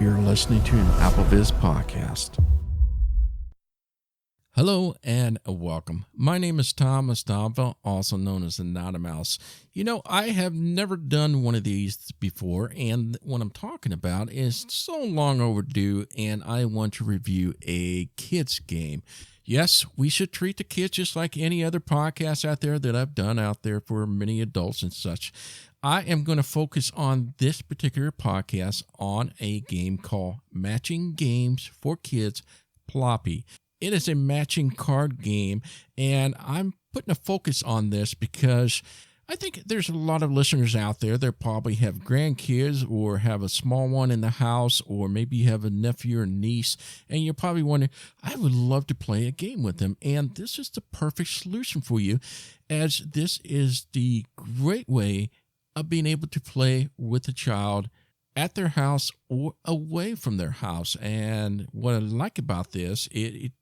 You're listening to an AppleViz podcast. Hello and welcome. My name is Tom Mustafa, also known as the Not a Mouse. You know, I have never done one of these before, and what I'm talking about is so long overdue, and I want to review a kids game. Yes, we should treat the kids just like any other podcast out there that I've done out there for many adults and such. I am going to focus on this particular podcast on a game called Matching Games for Kids, Ploppy. It is a matching card game, and I'm putting a focus on this because I think there's a lot of listeners out there that probably have grandkids or have a small one in the house, or maybe you have a nephew or niece, and you're probably wondering, I would love to play a game with them. And this is the perfect solution for you, as this is the great way of being able to play with a child at their house or away from their house. And what I like about this, it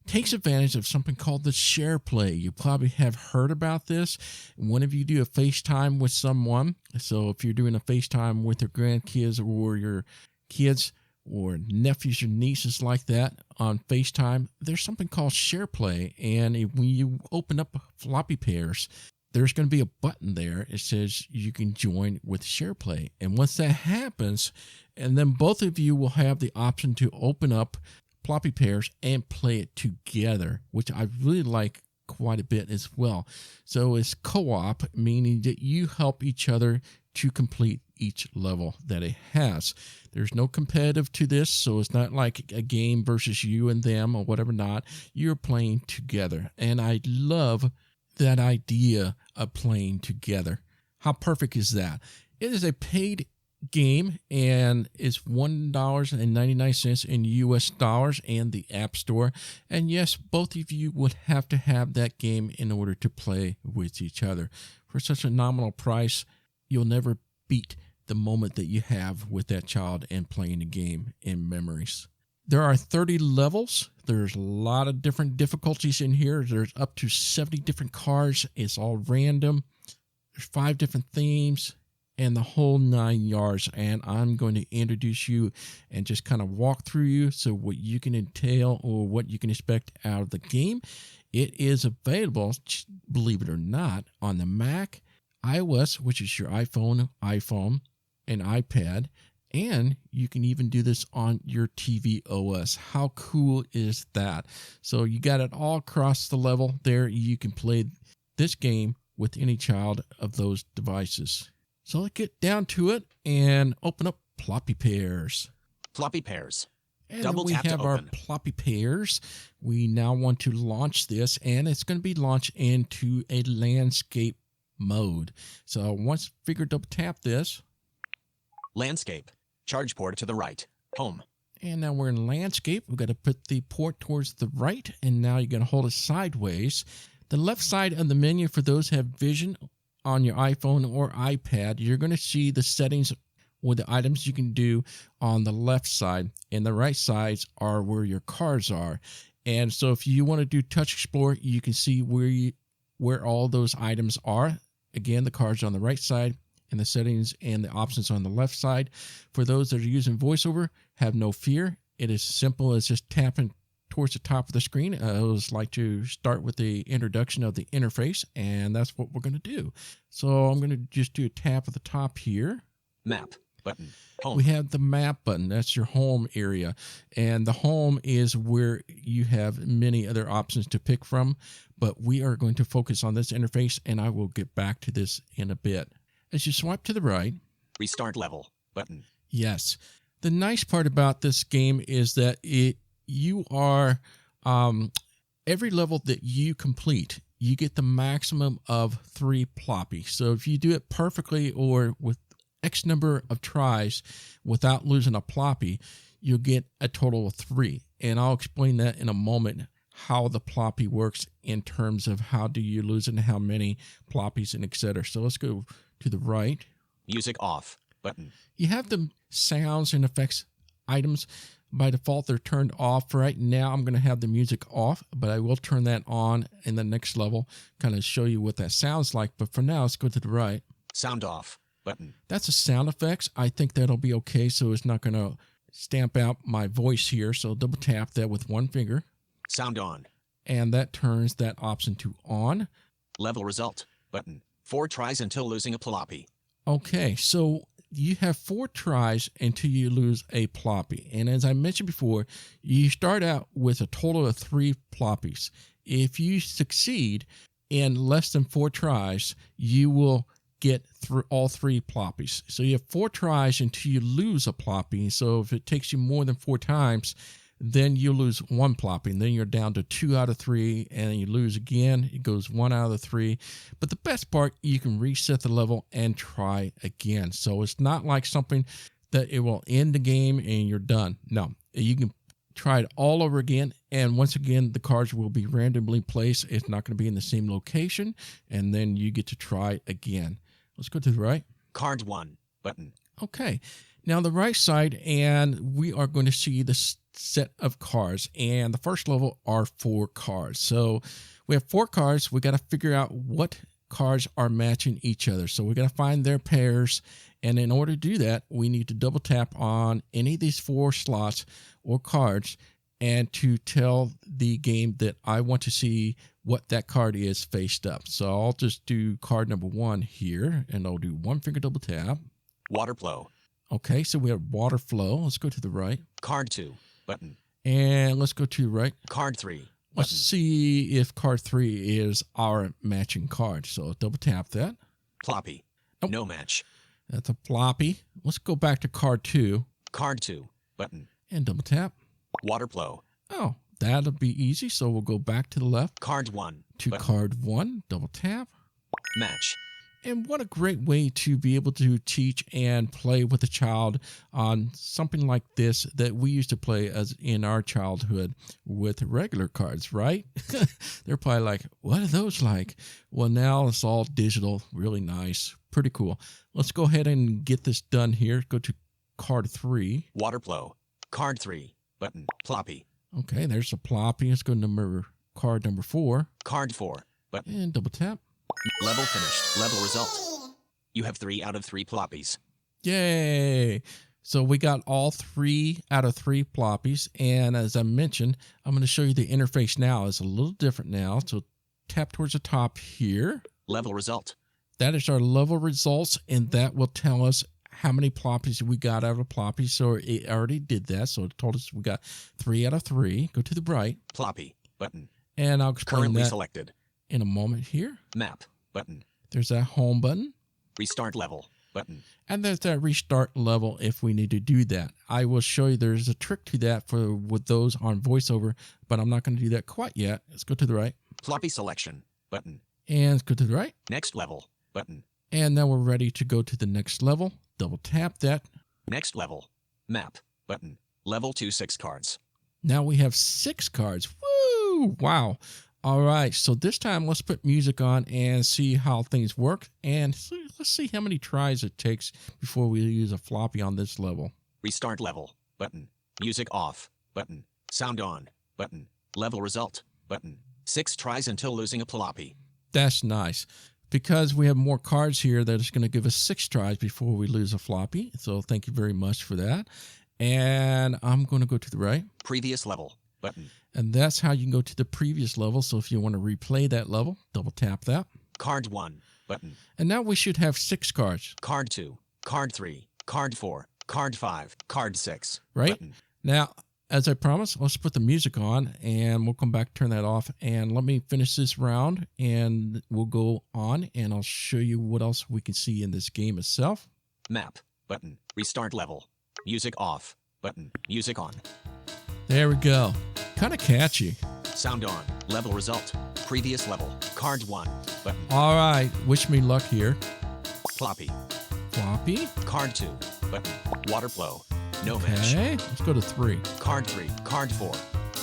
takes advantage of something called the SharePlay. You probably have heard about this. One of you do a FaceTime with someone. So if you're doing a FaceTime with your grandkids or your kids or nephews or nieces like that on FaceTime, there's something called SharePlay. And when you open up Ploppy pairs, there's going to be a button there. It says you can join with SharePlay. And once that happens, and then both of you will have the option to open up Ploppy pairs and play it together, which I really like quite a bit as well. So it's co-op, meaning that you help each other to complete each level that it has. There's no competitive to this, so it's not like a game versus you and them or whatever not. You're playing together. And I love that idea of playing together. How perfect is that? It is a paid game, and it's $1.99 in US dollars and the App Store. And yes, both of you would have to have that game in order to play with each other. For such a nominal price, you'll never beat the moment that you have with that child and playing the game in memories. There are 30 levels. There's a lot of different difficulties in here. There's up to 70 different cards. It's all random. There's 5 different themes and the whole 9 yards. And I'm going to introduce you and just kind of walk through you so what you can entail or what you can expect out of the game. It is available, believe it or not, on the Mac, iOS, which is your iPhone, and iPad. And you can even do this on your TV OS. How cool is that? So you got it all across the level there. You can play this game with any child of those devices. So let's get down to it and open up Ploppy pairs. Ploppy pairs. And Double we tap to have our open. Ploppy pairs. We now want to launch this, and it's going to be launched into a landscape mode. So once figure double tap this. Landscape. Charge port to the right. Home. And now we're in landscape. We've got to put the port towards the right, and now you're going to hold it sideways. The left side of the menu, for those who have vision on your iPhone or iPad, you're going to see the settings with the items you can do on the left side, and the right sides are where your cards are. And so if you want to do Touch Explore, you can see where all those items are. Again, the cards are on the right side, and the settings and the options on the left side. For those that are using VoiceOver, have no fear. It is simple as just tapping towards the top of the screen. I always like to start with the introduction of the interface, and that's what we're going to do. So I'm going to just do a tap at the top here. Map. Button. Home. We have the map button. That's your home area. And the home is where you have many other options to pick from. But we are going to focus on this interface, and I will get back to this in a bit. As you swipe to the right, Restart level. Button. yes. The nice part about this game is that you are every level that you complete, you get the maximum of 3 Ploppy. So if you do it perfectly or with X number of tries without losing a Ploppy, you'll get a total of 3. And I'll explain that in a moment, how the Ploppy works in terms of how do you lose it and how many Ploppies and etc. So let's go to the right. Music off. Button. You have the sounds and effects items. By default, they're turned off. Right now, I'm going to have the music off, but I will turn that on in the next level, kind of show you what that sounds like. But for now, let's go to the right. Sound off. Button. That's the sound effects. I think that'll be okay, so it's not going to stamp out my voice here. So double tap that with one finger. Sound on. And that turns that option to on. Level result button. 4 tries until losing a Ploppy. Okay, so you have 4 tries until you lose a Ploppy. And as I mentioned before, you start out with a total of 3 Ploppies. If you succeed in less than 4 tries, you will get through all 3 Ploppies. So you have 4 tries until you lose a Ploppy. So if it takes you more than 4 times, then you lose 1 Ploppy, and then you're down to 2 out of 3, and you lose again. It goes 1 out of the 3. But the best part, you can reset the level and try again. So it's not like something that it will end the game and you're done. No, you can try it all over again. And once again, the cards will be randomly placed. It's not going to be in the same location. And then you get to try again. Let's go to the right. Card 1 button. Okay. Now the right side, and we are going to see the set of cards. And the first level are 4 cards. So we have 4 cards. We got to figure out what cards are matching each other. So we got to find their pairs. And in order to do that, we need to double tap on any of these 4 slots or cards and to tell the game that I want to see what that card is faced up. So I'll just do card number 1 here, and I'll do 1 finger double tap. Water flow. Okay, so we have water flow. Let's go to the right. Card 2 button. And let's go to the right. Card 3 button. Let's see if card 3 is our matching card. So double tap that. Ploppy. Nope. No match. That's a Ploppy. Let's go back to card 2. Card 2 button. And double tap. Water flow. Oh, that'll be easy. So we'll go back to the left. Card 1 To button. card 1. Double tap. Match. And what a great way to be able to teach and play with a child on something like this that we used to play as in our childhood with regular cards, right? They're probably like, what are those like? Well, now it's all digital, really nice, pretty cool. Let's go ahead and get this done here. Go to card 3. Water flow. Card 3 button. Ploppy. Okay, there's a Ploppy. Let's go card number 4. Card 4 button. And double tap. Level finished. Level result. You have 3 out of 3 Ploppies. Yay! So we got all 3 out of 3 Ploppies. And as I mentioned, I'm going to show you the interface now. It's a little different now. So tap towards the top here. Level result. That is our level results. And that will tell us how many Ploppies we got out of Ploppies. So it already did that. So it told us we got 3 out of 3. Go to the right. Ploppy button. And I'll explain Currently that selected. in a moment here. Map button. There's that home button. Restart level button. And there's that restart level if we need to do that. I will show you there's a trick to that with those on VoiceOver, but I'm not going to do that quite yet. Let's go to the right. Ploppy selection button. And let's go to the right. Next level button. And now we're ready to go to the next level. Double tap that. Next level. Map button. Level 2 6 cards. Now we have 6 cards. Woo! Wow. All right, so this time let's put music on and see how things work. And let's see how many tries it takes before we use a floppy on this level. Restart level button. Music off button. Sound on button. Level result button. 6 tries until losing a Ploppy. That's nice. Because we have more cards here, that is going to give us 6 tries before we lose a floppy. So thank you very much for that. And I'm going to go to the right. Previous level button. And that's how you can go to the previous level. So if you want to replay that level, double tap that. Card 1 button. And now we should have 6 cards. Card 2, card 3, card 4, card 5, card 6. Right? Button. Now, as I promised, let's put the music on and we'll come back, turn that off. And let me finish this round and we'll go on and I'll show you what else we can see in this game itself. Map button. Restart level. Music off button. Music on. There we go. Kind of catchy. Sound on. Level result. Previous level. Card 1 button. All right. Wish me luck here. Ploppy. Floppy. Card 2 button. Water flow. No Okay. match. Let's go to 3. Card 3. Card 4.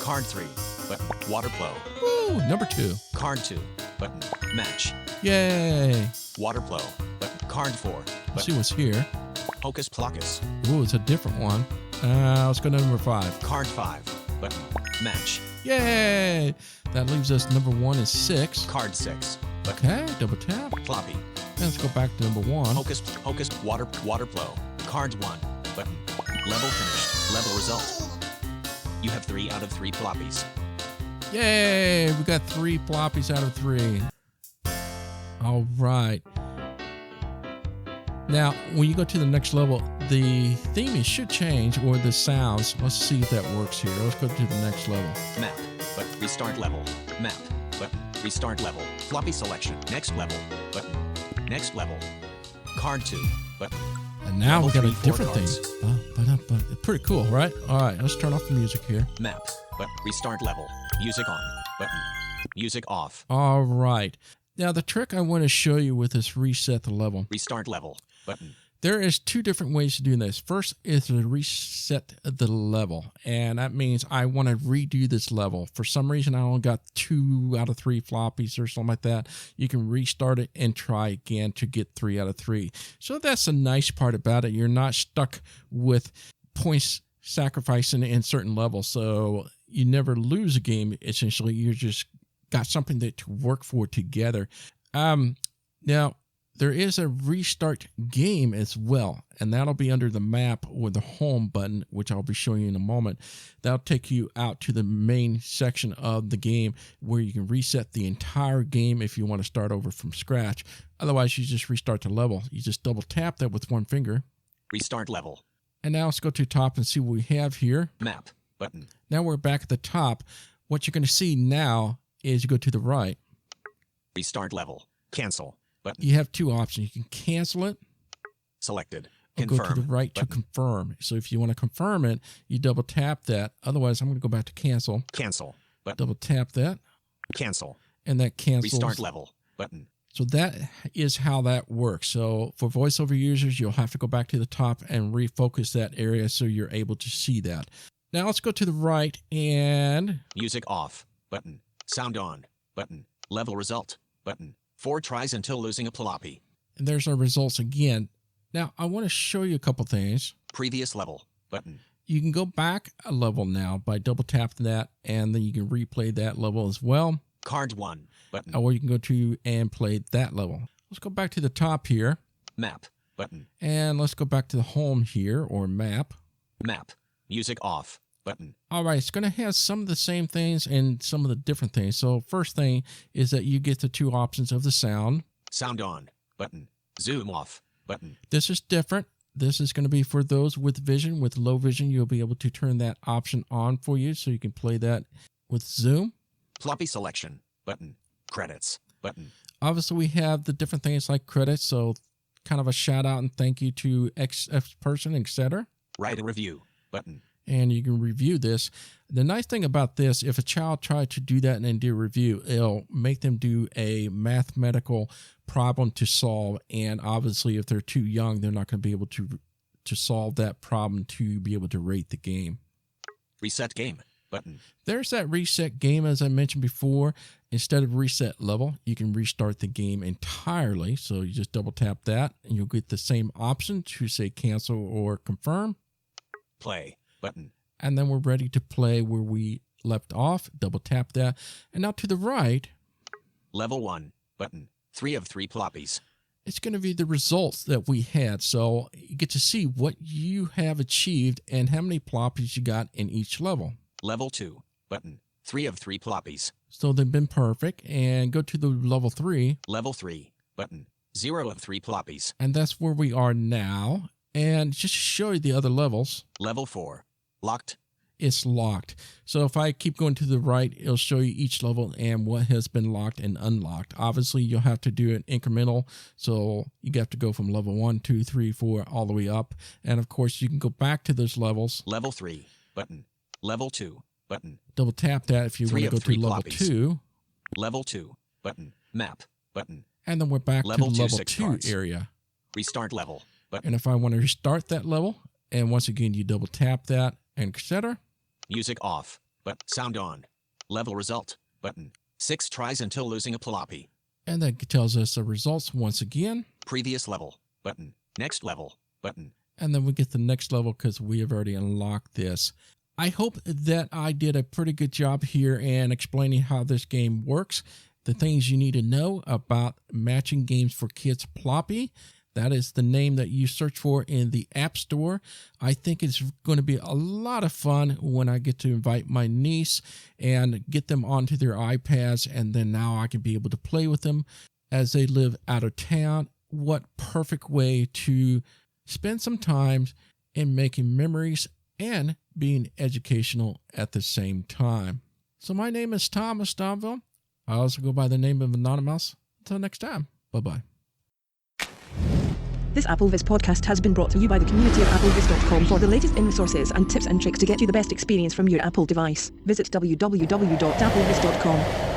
Card 3 button. Water flow. Woo! Number 2. Card 2 button. Match. Yay. Water flow button. Card 4 Let's see button. what's here. Hocus Pocus. Ooh, it's a different one. Let's go to number 5. Card 5 button. Match. Yay! That leaves us number 1 is 6. Card 6 button. Okay, double tap. Ploppy. And let's go back to number 1. Hocus Water flow. Card 1 button. Level finished. Level result. You have 3 out of 3 Ploppies. Yay! We got 3 Ploppies out of 3. All right. Now, when you go to the next level, the theming should change, or the sounds. Let's see if that works here. Let's go to the next level. Map. But restart level. Map. Button. Restart level. Floppy selection. Next level. Button. Next level. Card 2. Button. And now we got a 3, 4 different cards. thing. Pretty cool, right? All right, let's turn off the music here. Map. But restart level. Music on. Button. Music off. All right. Now, the trick I want to show you with this reset the level. Restart level. Button. There is 2 different ways to do this. First is to reset the level, and that means I want to redo this level. For some reason, I only got 2 out of 3 floppies or something like that. You can restart it and try again to get 3 out of 3. So that's the nice part about it. You're not stuck with points sacrificing in certain levels, so you never lose a game. Essentially, you just got something that to work for together. Now, there is a restart game as well, and that'll be under the map or the home button, which I'll be showing you in a moment. That'll take you out to the main section of the game where you can reset the entire game if you want to start over from scratch. Otherwise, you just restart the level. You just double tap that with one finger. Restart level. And now let's go to the top and see what we have here. Map. Button. Now we're back at the top. What you're going to see now is you go to the right. Restart level. Cancel. Button. You have 2 options. You can cancel it. Selected. Or Confirm. go to the right Button. to confirm. So if you want to confirm it, you double tap that. Otherwise, I'm going to go back to cancel. Cancel. Button. Double tap that, Cancel. and that cancels. Restart level. Button. So that is how that works. So for voiceover users, you'll have to go back to the top and refocus that area so you're able to see that. Now let's go to the right and Music off. Button. Sound on. Button. Level result. Button. 4 tries until losing a Ploppy. there's our results again. Now I want to show you a couple things. Previous level. Button. You can go back a level now by double tapping that, and then you can replay that level as well. Card 1. Button. Or you can go to and play that level. Let's go back to the top here, Map. Button. and let's go back to the home here, or map. Map. Music off. Button. All right, it's going to have some of the same things and some of the different things. So first thing is that you get the 2 options of the sound. Sound on. Button. Zoom off. Button. This is different. This is going to be for those with vision. With low vision, you'll be able to turn that option on for you so you can play that with zoom. Ploppy selection. Button. Credits. Button. Obviously, we have the different things like credits, so kind of a shout out and thank you to X person, etc. Write a review. Button. And you can review this. The nice thing about this, if a child tried to do that and then do a review, it'll make them do a mathematical problem to solve. And obviously, if they're too young, they're not going to be able to solve that problem to be able to rate the game. Reset game. Button. There's that reset game, as I mentioned before. Instead of reset level, you can restart the game entirely. So you just double tap that, and you'll get the same option to say cancel or confirm. Play. Button. And then we're ready to play where we left off. Double tap that. And now to the right, Level 1. Button. 3 of 3 Ploppies. it's going to be the results that we had. So you get to see what you have achieved and how many ploppies you got in each level. Level 2. Button. 3 of 3 Ploppies. So they've been perfect. And go to the level 3. Level 3. Button. 0 of 3 Ploppies. And that's where we are now. And just to show you the other levels, Level 4. Locked. it's locked. So if I keep going to the right, it'll show you each level and what has been locked and unlocked. Obviously, you'll have to do it incremental. So you have to go from level 1, 2, 3, 4, all the way up. And of course, you can go back to those levels. Level 3. Button. Level 2. Button. Double tap that if you 3 want to of go to 3 level Ploppies. 2. Level 2. Button. Map. Button. And then we're back Level to the 2, level 6 2 cards. area. Restart level. Button. And if I want to restart that level, and once again, you double tap that, and etc. Music off. But sound on. Level result. Button. 6 tries until losing a Ploppy. And that tells us the results once again. Previous level. Button. Next level. Button. And then we get the next level because we have already unlocked this. I hope that I did a pretty good job here in explaining how this game works, the things you need to know about matching games for kids Ploppy. That is the name that you search for in the App Store. I think it's going to be a lot of fun when I get to invite my niece and get them onto their iPads, and then now I can be able to play with them as they live out of town. What perfect way to spend some time in making memories and being educational at the same time. So my name is Thomas Domville. I also go by the name of Anonymous. Until next time, bye-bye. This AppleVis podcast has been brought to you by the community of applevis.com. For the latest in resources and tips and tricks to get you the best experience from your Apple device, visit www.applevis.com.